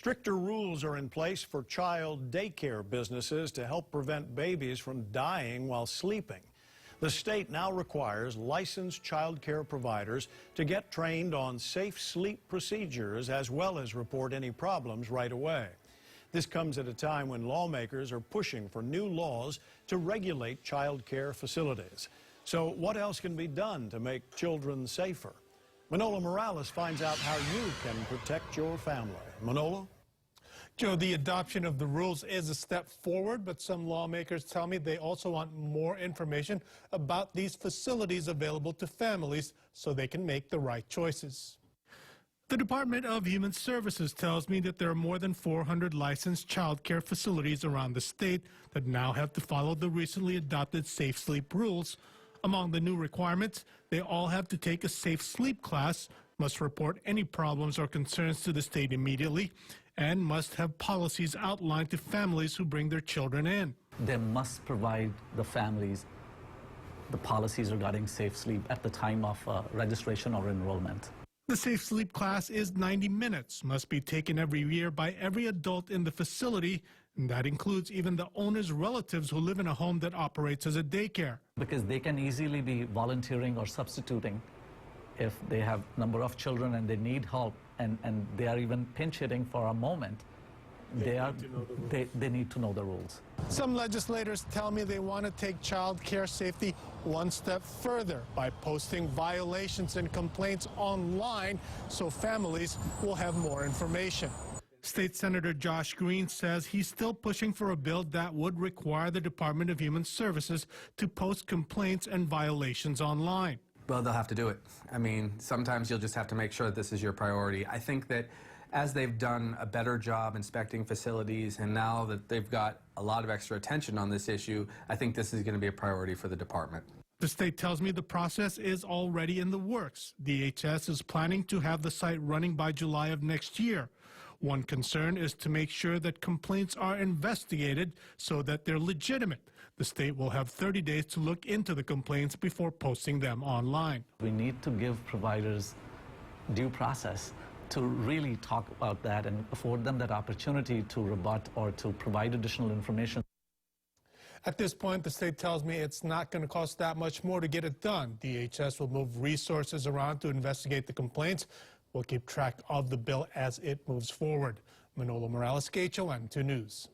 Stricter rules are in place for child daycare businesses to help prevent babies from dying while sleeping. The state now requires licensed child care providers to get trained on safe sleep procedures as well as report any problems right away. This comes at a time when lawmakers are pushing for new laws to regulate child care facilities. So what else can be done to make children safer? Manolo Morales finds out how you can protect your family. Manolo? Joe, the adoption of the rules is a step forward, but some lawmakers tell me they also want more information about these facilities available to families so they can make the right choices. The Department of Human Services tells me that there are more than 400 licensed child care facilities around the state that now have to follow the recently adopted Safe Sleep rules. Among the new requirements, they all have to take a safe sleep class, must report any problems or concerns to the state immediately, and must have policies outlined to families who bring their children in. They must provide the families the policies regarding safe sleep at the time of registration or enrollment. The Safe Sleep class is 90 minutes, must be taken every year by every adult in the facility, and that includes even the owner's relatives who live in a home that operates as a daycare. Because they can easily be volunteering or substituting if they have a number of children and they need help and they are even pinch hitting for a moment. They need to know the rules. Some legislators tell me they want to take child care safety one step further by posting violations and complaints online so families will have more information. State Senator Josh Green says he's still pushing for a bill that would require the Department of Human Services to post complaints and violations online. Well, they'll have to do it. I mean, sometimes you'll just have to make sure that this is your priority. I think that as they've done a better job inspecting facilities and now that they've got a lot of extra attention on this issue, I think this is going to be a priority for the department. The state tells me the process is already in the works. DHS is planning to have the site running by July of next year. One concern is to make sure that complaints are investigated so that they're legitimate. The state will have 30 days to look into the complaints before posting them online. We need to give providers due process to really talk about that and afford them that opportunity to rebut or to provide additional information. At this point, the state tells me it's not going to cost that much more to get it done. DHS will move resources around to investigate the complaints. We'll keep track of the bill as it moves forward. Manolo Morales, KHON 2 News.